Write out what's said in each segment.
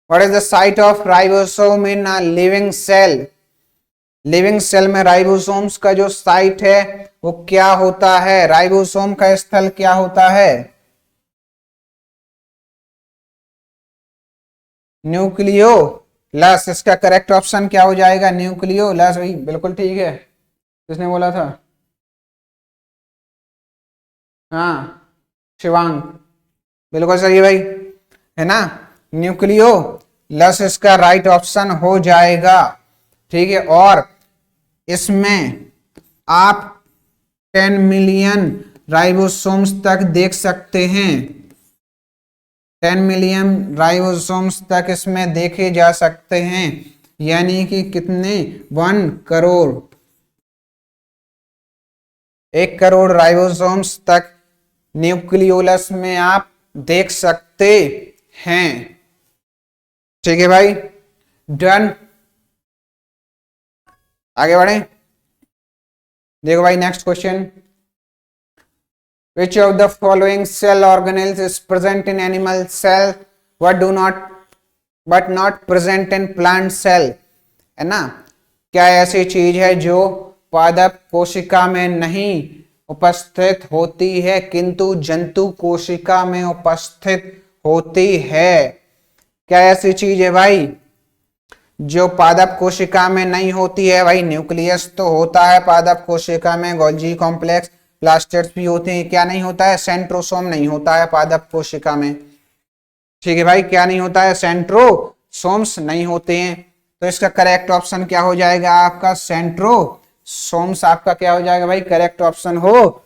What is the site of ribosome in a living cell? Living cell में ribosomes का जो site है वो क्या होता है? राइबोसोम का स्थल क्या होता है? न्यूक्लियोलस। इसका करेक्ट ऑप्शन क्या हो जाएगा? न्यूक्लियोलस। भाई बिल्कुल ठीक है। किसने बोला था? हाँ, शिवांग। बिल्कुल सही है भाई, है ना। न्यूक्लियोलस इसका राइट ऑप्शन हो जाएगा। ठीक है, और इसमें आप 10 मिलियन राइबोसोम्स तक देख सकते हैं। 10 मिलियन राइबोसोम्स तक इसमें देखे जा सकते हैं, यानी कि कितने? 1 करोड़। 1 करोड़ राइबोसोम्स तक न्यूक्लियोलस में आप देख सकते हैं। ठीक है भाई, डन। आगे बढ़े। देखो भाई next question. Which of the following cell organelles is present in animal cell but not present in plant cell? है ना। क्या ऐसी चीज है जो पादप कोशिका में नहीं उपस्थित होती है किंतु जंतु कोशिका में उपस्थित होती है? क्या ऐसी चीज है भाई जो पादप कोशिका में नहीं होती है? भाई न्यूक्लियस तो होता है पादप कोशिका में, गोल्जी कॉम्प्लेक्स, प्लास्टेड्स भी होते हैं। क्या नहीं होता है? सेंट्रोसोम नहीं होता है पादप कोशिका में। ठीक है भाई, क्या नहीं होता है? सेंट्रोसोम्स नहीं होते हैं। तो इसका करेक्ट ऑप्शन क्या हो जाएगा आपका? सेंट्रोसोम्स आपका क्या हो जाएगा भाई? करेक्ट ऑप्शन हो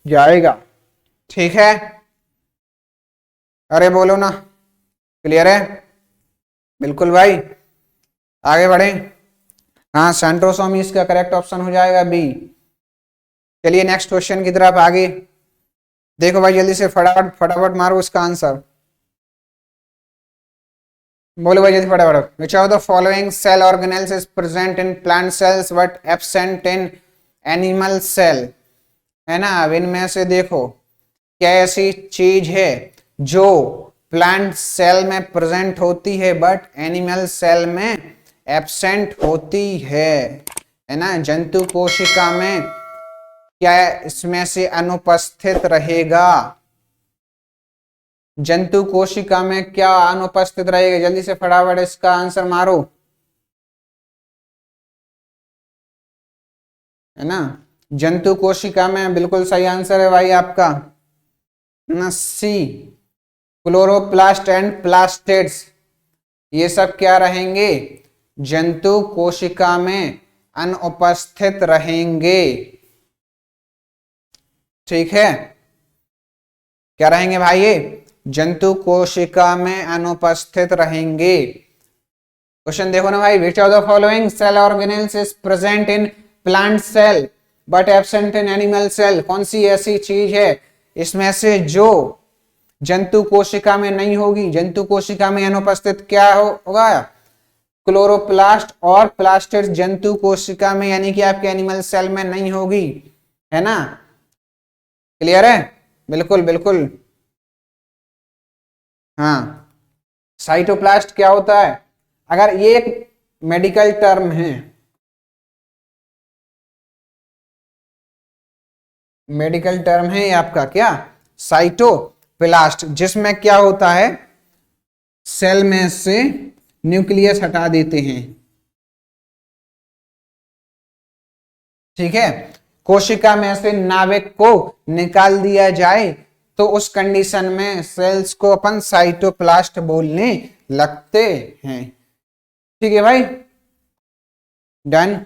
जाएगा। ठीक है, अरे बोलो ना, क्लियर है? बिल्कुल भाई, आगे बढ़े। हाँ, सेंट्रोसोम इसका करेक्ट ऑप्शन हो जाएगा बी। चलिए नेक्स्ट क्वेश्चन की तरफ आगे देखो भाई, जल्दी से फटाफट फटाफट मारो इसका आंसर। बोलो भाई जल्दी फटाफट। Which of the following cell organelles is present in plant cells but absent in animal cell? है ना। अब इनमें से देखो क्या ऐसी चीज है जो प्लांट सेल में प्रेजेंट होती है बट एनिमल सेल में एब्सेंट होती है ना। जंतु कोशिका में क्या इसमें से अनुपस्थित रहेगा? जंतु कोशिका में क्या अनुपस्थित रहेगा? जल्दी से फटाफट इसका आंसर मारो, है ना। जंतु कोशिका में बिल्कुल सही आंसर है भाई आपका ना, सी। क्लोरोप्लास्ट एंड प्लास्टिड्स ये सब क्या रहेंगे? जंतु कोशिका में अनुपस्थित रहेंगे। ठीक है, क्या रहेंगे भाई? ये जंतु कोशिका में अनुपस्थित रहेंगे। क्वेश्चन देखो ना भाई। Which of the following cell organelles is present in plant cell but absent in animal cell? कौन सी ऐसी चीज है इसमें से जो जंतु कोशिका में नहीं होगी? जंतु कोशिका में अनुपस्थित क्या होगा? क्लोरोप्लास्ट और प्लास्टिड्स जंतु कोशिका में यानी कि आपके एनिमल सेल में नहीं होगी, है ना। क्लियर है? बिल्कुल बिल्कुल। हाँ, साइटोप्लास्ट क्या होता है? अगर ये एक मेडिकल टर्म है, मेडिकल टर्म है आपका क्या? साइटोप्लास्ट, जिसमें क्या होता है? सेल में से न्यूक्लियस हटा देते हैं। ठीक है, कोशिका में से नाभिक को निकाल दिया जाए तो उस कंडीशन में सेल्स को अपन साइटोप्लास्ट बोलने लगते हैं। ठीक है भाई, डन।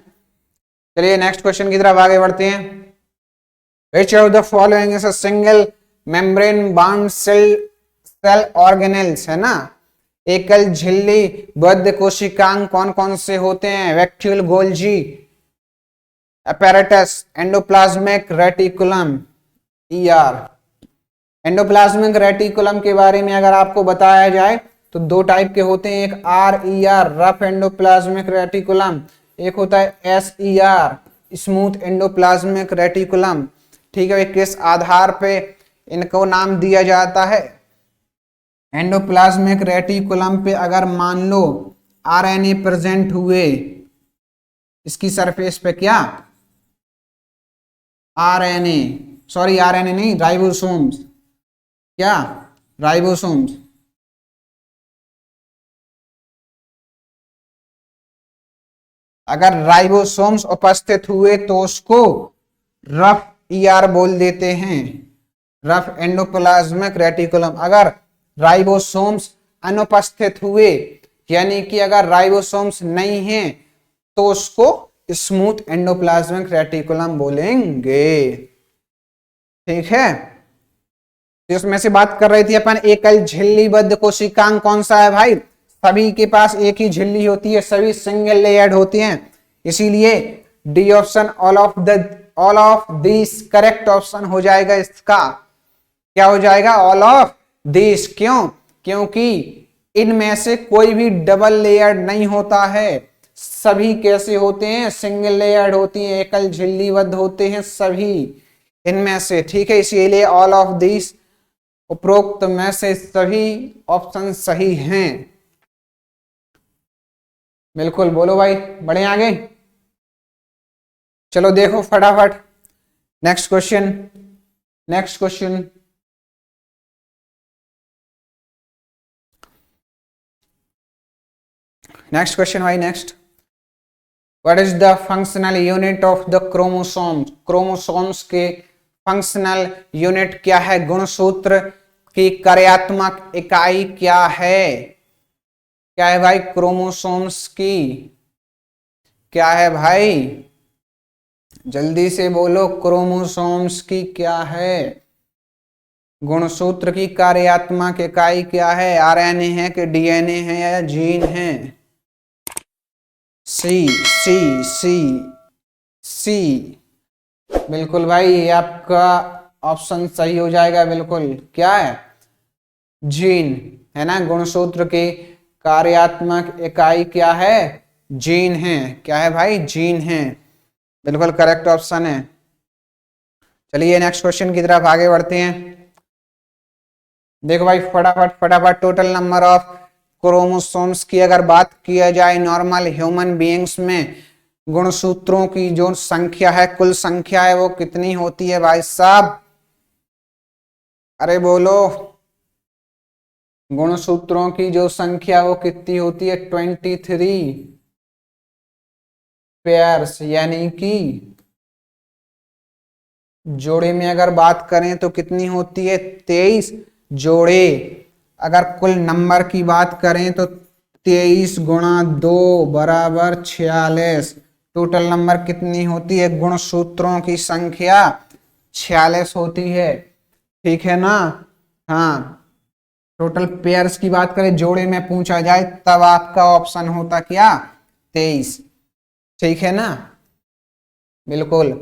चलिए नेक्स्ट क्वेश्चन की तरफ आगे बढ़ते हैं। Which of the following is a single membrane bound cell organelles? है ना। एकल झिल्ली बद्ध कोशिकांग कौन कौन से होते हैं? Vacuole, Golgi apparatus, endoplasmic reticulum, ER। Endoplasmic reticulum के बारे में अगर आपको बताया जाए तो दो टाइप के होते हैं, एक RER रफ एंडोप्लाज्मिक रेटिकुलम, एक होता है SER स्मूथ एंडोप्लाज्मिक रेटिकुलम। ठीक है, किस आधार पे इनको नाम दिया जाता है? एंडोप्लाज्मिक रेटिकुलम पे अगर मान लो आरएनए प्रेजेंट हुए, इसकी सरफेस पे क्या आरएनए, सॉरी आरएनए नहीं, राइबोसोम्स, क्या राइबोसोम्स, अगर राइबोसोम्स उपस्थित हुए तो उसको रफ ईआर बोल देते हैं, रफ एंडोप्लाज्मिक रेटिकुलम। अगर राइबोसोम्स अनुपस्थित हुए, यानी कि अगर राइबोसोम्स नहीं है, तो उसको स्मूथ एंडोप्लाज्मिक रेटिकुलम बोलेंगे। ठीक है, तो इसमें से बात कर रहे थे अपन, एकल झिल्लीबद्ध कोशिकांग कौन सा है भाई? सभी के पास एक ही झिल्ली होती है, सभी सिंगल लेयर्ड होती हैं, इसीलिए D option all of this correct option हो जाएगा इसका। क्या हो जाएगा? All of this. क्यों? क्योंकि इनमें से कोई भी डबल लेयर्ड नहीं होता है, सभी कैसे होते हैं? सिंगल लेयर्ड होती हैं, एकल झिल्लीबद्ध होते हैं सभी इनमें से। ठीक है, इसीलिए ऑल ऑफ दिस, उपरोक्त में से सभी ऑप्शन सही हैं। बिल्कुल, बोलो भाई, बढ़े आगे। चलो देखो फटाफट next question, next question. Next question भाई, next. What is the functional unit of the chromosomes? Chromosomes के फंक्शनल यूनिट क्या है? गुणसूत्र की कार्यात्मक इकाई क्या है? क्या है भाई क्रोमोसोम्स की? क्या है भाई? जल्दी से बोलो, क्रोमोसोम्स की क्या है? गुणसूत्र की कार्यात्मक इकाई क्या है? आरएनए है कि डीएनए है या जीन है? सी सी सी सी। बिल्कुल भाई, ये आपका ऑप्शन सही हो जाएगा। बिल्कुल, क्या है? जीन है ना। गुणसूत्र की कार्यात्मक इकाई क्या है? जीन है। क्या है भाई? जीन है। बिल्कुल करेक्ट ऑप्शन है। चलिए नेक्स्ट क्वेश्चन की तरफ आगे बढ़ते हैं। देखो भाई फटाफट फटाफट, टोटल नंबर ऑफ क्रोमोसोम्स की अगर बात किया जाए नॉर्मल ह्यूमन बीइंग्स में, गुणसूत्रों की जो संख्या है, कुल संख्या है, वो कितनी होती है भाई साहब? अरे बोलो, गुणसूत्रों की जो संख्या वो कितनी होती है? 23 पेयर्स, यानी कि जोड़े में अगर बात करें तो कितनी होती है? 23 जोड़े। अगर कुल नंबर की बात करें तो 23 गुणा 2 बराबर 46। टोटल नंबर कितनी होती है? गुणसूत्रों की संख्या 46 होती है। ठीक है ना? हाँ, टोटल पेयर्स की बात करें, जोड़े में पूछा जाए, तब आपका ऑप्शन होता क्या? 23। ठीक है ना? बिल्कुल,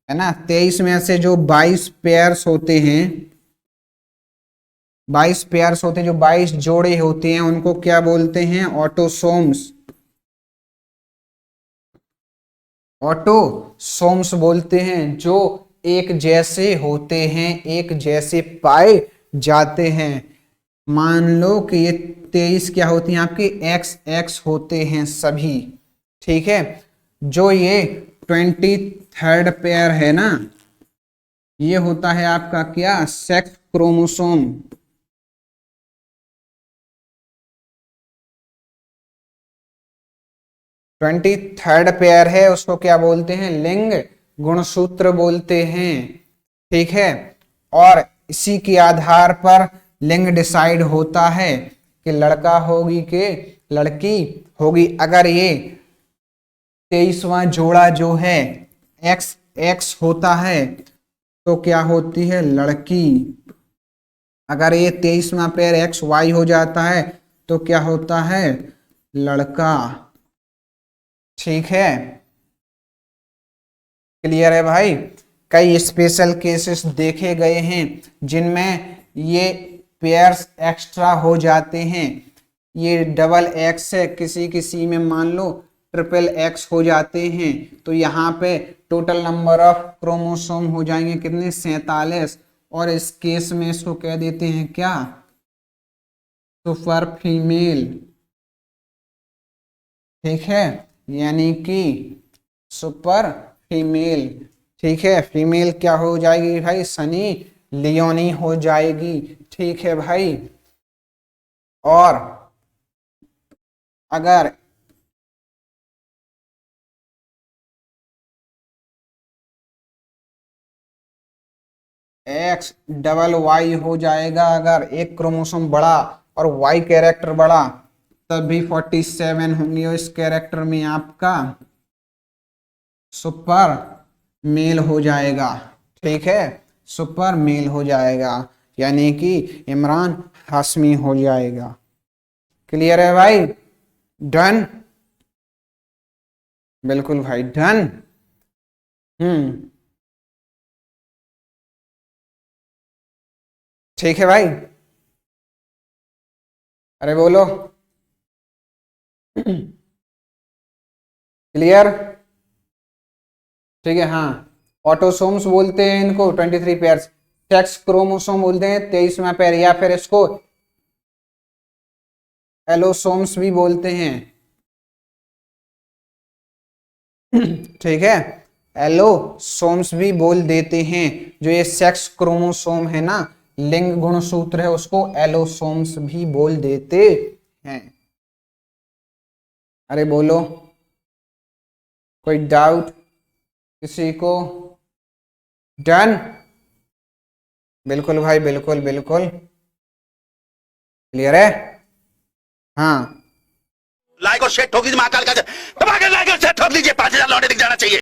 है ना। 23 में से जो 22 पेयर्स होते हैं, 22 पेयर्स होते हैं, जो 22 जोड़े होते हैं, उनको क्या बोलते हैं? ऑटोसोम्स। ऑटोसोम्स बोलते हैं, जो एक जैसे होते हैं, एक जैसे पाए जाते हैं। मान लो कि ये 23 क्या होती हैं आपकी? एक्स एक्स होते हैं सभी। ठीक है, जो ये 23rd पेयर है ना, ये होता है आपका क्या? Sex chromosome. 23rd पेयर है, उसको क्या बोलते हैं? लिंग गुणसूत्र बोलते हैं। ठीक है, और इसी के आधार पर लिंग डिसाइड होता है कि लड़का होगी कि लड़की होगी। अगर ये 23वां जोड़ा जो है एक्स एक्स होता है तो क्या होती है? लड़की। अगर ये 23वां पेयर एक्स वाई हो जाता है तो क्या होता है? लड़का। ठीक है, क्लियर है भाई? कई स्पेशल केसेस देखे गए हैं जिनमें ये पेयर्स एक्स्ट्रा हो जाते हैं। ये डबल एक्स है, किसी किसी में मान लो ट्रिपल एक्स हो जाते हैं, तो यहाँ पे टोटल नंबर ऑफ क्रोमोसोम हो जाएंगे कितने? 47। और इस केस में इसको कह देते हैं क्या? सुपर फीमेल, ठीक है, यानी कि सुपर फीमेल, ठीक है। फीमेल क्या हो जाएगी भाई, सनी लियोनी हो जाएगी, ठीक है भाई। और अगर एक्स डबल वाई हो जाएगा, अगर एक क्रोमोसोम बड़ा और वाई कैरेक्टर बड़ा, तब भी 47 होंगे और इस कैरेक्टर में आपका सुपर मेल हो जाएगा, ठीक है, सुपर मेल हो जाएगा, यानी कि इमरान हाशमी हो जाएगा। क्लियर है भाई, डन, बिल्कुल भाई डन। ठीक है भाई, अरे बोलो। क्लियर, ठीक है। हाँ, ऑटोसोम्स बोलते हैं इनको 23 पेयर्स, सेक्स क्रोमोसोम बोलते हैं 23वां पेयर, या फिर इसको एलोसोम्स भी बोलते हैं, ठीक है, एलोसोम्स भी बोल देते हैं। जो ये सेक्स क्रोमोसोम है ना, लिंग गुणसूत्र है, उसको एलोसोम्स भी बोल देते हैं। अरे बोलो, कोई डाउट किसी को? डन, बिल्कुल भाई, बिल्कुल बिल्कुल, क्लियर है। हाँ, लाइक और शेयर ठोक दीजिए, महाकाल का दबा के लाइक और शेयर ठोक दीजिए, 5,000 लौटे दिख जाना चाहिए।